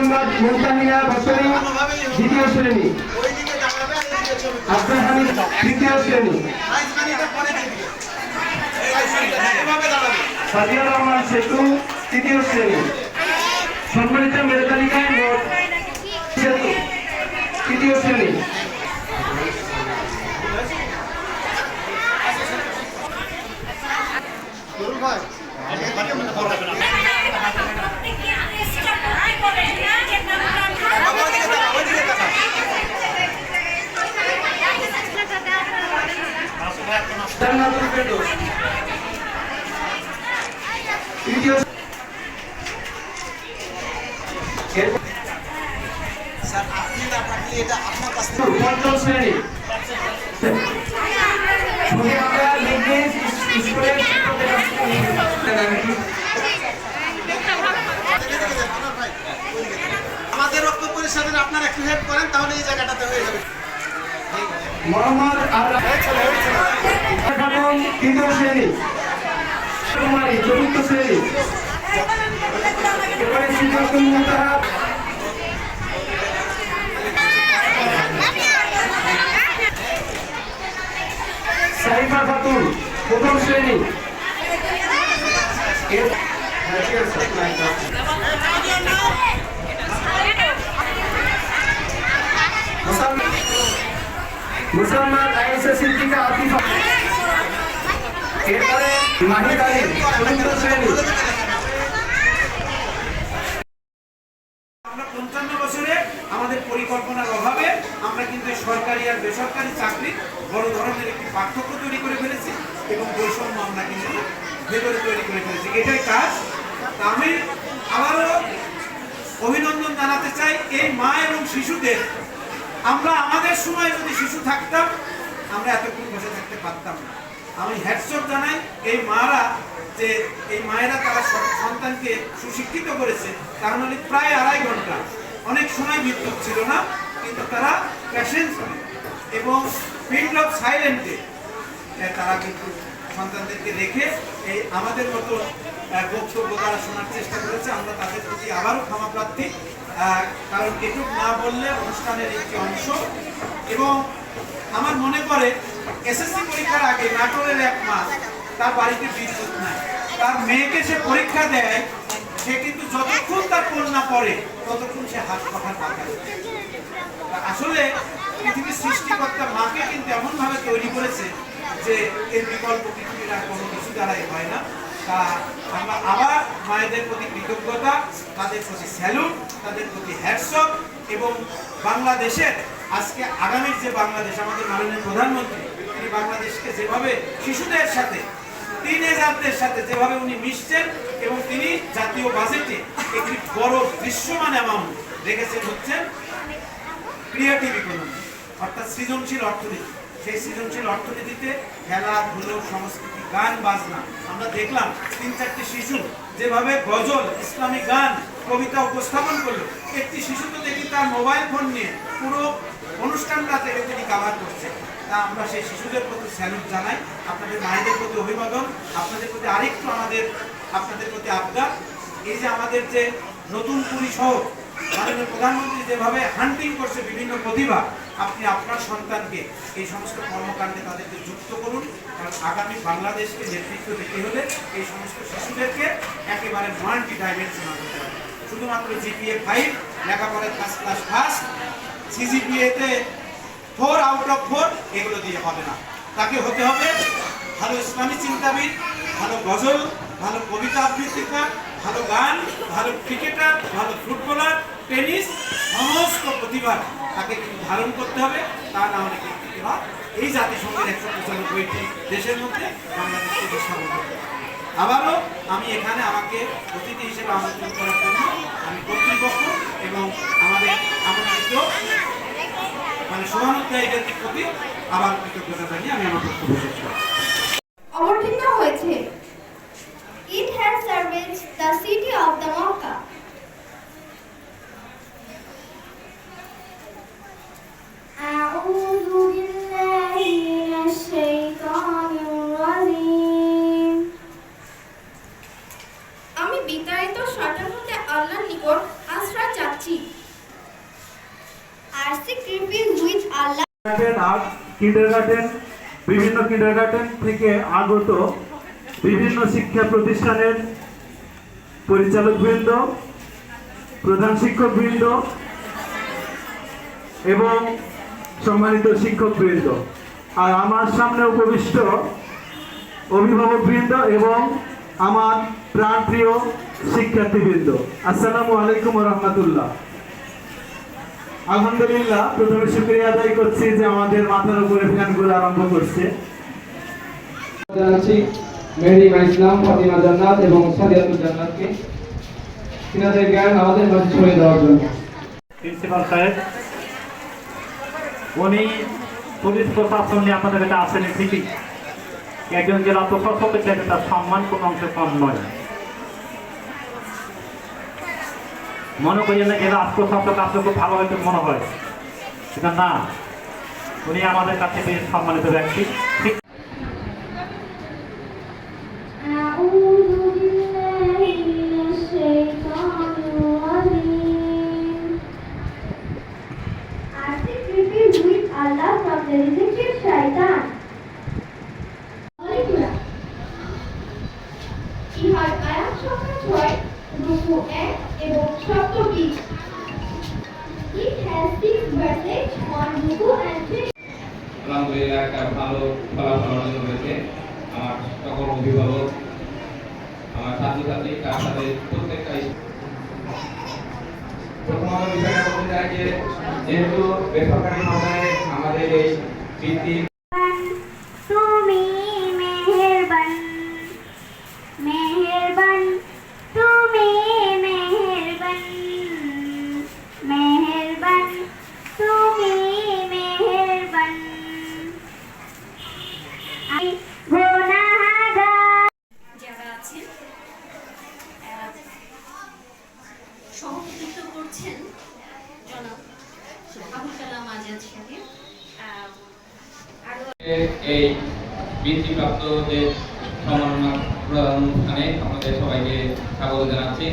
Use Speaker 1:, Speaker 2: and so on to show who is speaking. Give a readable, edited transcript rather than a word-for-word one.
Speaker 1: মোহাম্মদ মুনতাহিনা বসরি দ্বিতীয় শ্রেণী, আব্দুল হামিদ তৃতীয় শ্রেণী, সাদিয়ার রহমান সেতু তৃতীয় শ্রেণী। সম্মানিত মেধা তালিকায় মোট সেতু তৃতীয় শ্রেণী। পঞ্চম শ্রেণী
Speaker 2: আমাদের রক্ত পরিষদের আপনারা একটু হেল্প করেন তাহলে এই জায়গাটাতে হয়ে যাবে।
Speaker 1: মোহাম্মদ তৃতীয় শ্রেণী, কুমারী চতুর্থ শ্রেণী, এবারে সিদ্ধাতুল মুনতাহা সাইফা খাতুন প্রথম শ্রেণী, মুসলমান আয়েশা সিদ্দিকা আতিফা, এরপরে মাহিদ আলী চতুর্থ শ্রেণী।
Speaker 2: আমরা 55 বছরে আমাদের পরিকল্পনার অভাবে আমরা কিন্তু সরকারি আর বেসরকারি চাকরি বড় ধরনের একটি পার্থক্য তৈরি করে ফেলেছি এবং বৈষম্য আমরা কিন্তু ভেতরে তৈরি করে ফেলেছি। এটাই কাজ। আমি আবারও অভিনন্দন জানাতে চাই এই মা এবং শিশুদের। আমরা আমাদের সময় যদি শিশু থাকতাম আমরা এতক্ষণ বসে থাকতে পারতাম না। আমি হ্যাটসঅপ জানাই এই মারা, যে এই মায়েরা তারা সন্তানকে সুশিক্ষিত করেছে, তার মানে প্রায় 2.5 ঘন্টা। অনেক সময় বিদ্যুৎ ছিল না, কিন্তু তারা প্যাশেন্স এবং পিন অফ সাইলেন্টে তারা কিন্তু সন্তানদেরকে রেখে এই আমাদের মতো বক্তব্য তারা শোনার চেষ্টা করেছে। আমরা তাদের প্রতি আবারও ক্ষমা প্রার্থী, কারণ এটুক না বললে অনুষ্ঠানের একটি অংশ। এবং আমার মনে পড়ে এসএসসি পরীক্ষার আগে নাটোরের এক মা, তার বাড়িতে বিদ্যুৎ নাই, তার মেয়েকে সে পরীক্ষা দেয়, সে কিন্তু যতক্ষণ তার কন্যা পড়ে ততক্ষণ সে হাত পাখার পাখায়। আসলে পৃথিবীর সৃষ্টিকর্তা মাকে কিন্তু এমনভাবে তৈরি করেছে যে এর বিকল্প পৃথিবীর আর কোনো কিছু দ্বারাই হয় না। তা আমরা আবার মায়েদের প্রতি কৃতজ্ঞতা, তাদের প্রতি স্যালুট, তাদের প্রতি হ্যাটসঅপ। এবং বাংলাদেশের আজকে আগামীর যে বাংলাদেশ, আমাদের মাননীয় প্রধানমন্ত্রী তিনি বাংলাদেশকে যেভাবে শিশুদের সাথে, টিনেজারদের সাথে যেভাবে উনি মিশছেন, এবং তিনি জাতীয় বাজেটে একটি বড় দৃশ্যমান অ্যামাউন্ট রেখেছেন হচ্ছেন ক্রিয়েটিভ ইকোনমি, অর্থাৎ সৃজনশীল অর্থনীতি। সেই সৃজনশীল অর্থনীতিতে খেলাধুলো, সংস্কৃতি, গান বাজনা। আমরা দেখলাম 3-4টি শিশু যেভাবে গজল, ইসলামিক গান, কবিতা উপস্থাপন করলো। একটি শিশু তো দেখি তার মোবাইল ফোন নিয়ে পুরো অনুষ্ঠানটা থেকে তিনি কাভার করছে। তা আমরা সেই শিশুদের প্রতি স্যালুট জানাই। আপনাদের মায়েদের প্রতি অভিবাদন, আপনাদের প্রতি আরেকটু আপনাদের প্রতি আবদার, এই যে আমাদের যে নতুন পরিসহ মাননীয় প্রধানমন্ত্রী যেভাবে হান্টিং করছে বিভিন্ন প্রতিভা, আপনি আপনার সন্তানকে এই সমস্ত কর্মকাণ্ডে তাদেরকে যুক্ত করুন। কারণ আগামী বাংলাদেশকে নেতৃত্ব দিতে হলে এই সমস্ত শিশুদেরকে একেবারে মাল্টি ডাইমেনশনাল হতে হবে। শুধুমাত্র জিপিএ 5, লেখাপড়ায় ফার্স্ট ক্লাস ফার্স্ট, সিজিপিএতে 4 আউট অফ 4, এগুলো দিয়ে হবে না। তাকে হতে হবে ভালো ইসলামী চিন্তাবিদ, ভালো গজল, ভালো কবিতা আবৃত্তিকার, ভালো গান, ভালো ক্রিকেটার, ভালো ফুটবলার, টেনিস, সমস্ত প্রতিভা তাকে কিন্তু ধারণ করতে হবে। তা না হলে কিন্তু এই জাতিসংঘের 195টি দেশের মধ্যে বাংলাদেশকে স্থাপন করতে হবে। আবারও আমি এখানে আমাকে অতিথি হিসেবে আমন্ত্রণ করার জন্য আমি কর্তৃপক্ষ এবং আমাদের আমন্ত্রিত শুভানুধ্যায়ীদের প্রতি আবার কৃতজ্ঞতা জানিয়ে আমি আমার বক্তব্য শেষ করছি।
Speaker 3: অবতীর্ণ হয়েছে। It has served the city of the Mecca. أعوذ بالله من الشيطان الرجيم. আমি বিতাড়িত শয়তান হতে আল্লাহর নিকট আশ্রয় চাচ্ছি। secretaries which Allah
Speaker 4: আর কিন্ডারগার্টেন বিভিন্ন কিন্ডারগার্টেন থেকে আগত বিভিন্ন শিক্ষা প্রতিষ্ঠানের পরিচালকবৃন্দ, প্রধান শিক্ষকবৃন্দ এবং সম্মানিত শিক্ষকবৃন্দ, আর আমার সামনে উপবিষ্ট অভিভাবকবৃন্দ এবং আমার প্রাণপ্রিয় শিক্ষার্থীবৃন্দ, আসসালামু আলাইকুম ওয়া রাহমাতুল্লাহ। আলহামদুলিল্লাহ, প্রথমে শুকরিয়া আদায় করছি যে আমাদের মাথার উপরে ফ্যানগুলো আরম্ভ করছে।
Speaker 1: জানাচ্ছি মেহরিমা ইসলাম, ফাতিমা জান্নাত এবং সাদিয়াতুল জান্নাতকে তিনাদের জ্ঞান আমাদের মাঝে ছড়িয়ে দেওয়ার জন্য।
Speaker 4: প্রিন্সিপাল সাহেব, উনি পুলিশ প্রশাসন নিয়ে আপনাদের কাছে আসেনি ঠিকই, একজন জেলা প্রশাসকের চাইতে তার সম্মান কোনো অংশে কম নয়। মনে করি না জেলা প্রশাসক আপনার খুব ভালো হয়তো মনে হয়, কিন্তু না, উনি আমাদের কাছে বেশ সম্মানিত ব্যক্তি। ঠিক
Speaker 3: أعوذ بالله من الشيطان الرجيم. I secretly with Allah from the rejected shaitan. ইহার আয়াত সংখ্যা 6, রুকু 1 এবং শব্দ 20. It has 6 verses, 1 ruku and 3.
Speaker 5: আলহামদুলিল্লাহ একটা ভালো ফলাফল অর্জন করেছে আমার সকল অভিভাবক, আমার ছাত্রছাত্রী, তার সাথে প্রত্যেকটাই। প্রথমত বিষয়টা বলতে চাই যে যেহেতু বেসরকারি পর্যায়ে আমাদের এই বৃত্তি
Speaker 3: তুমি মেহেরবান, মেহেরবান তুমি মেহেরবান, মেহেরবান তুমি মেহেরবান। আমি গুনাহগার।
Speaker 6: যারা আছেন সভাপতিত্ব করছেন জনাব আবুল কালাম আজাদ সাহেব, আরো
Speaker 5: এই বৃত্তিপ্রাপ্তদের সম্মাননা প্রদান অনুষ্ঠানে আপনাদের সবাইকে স্বাগত জানাচ্ছি।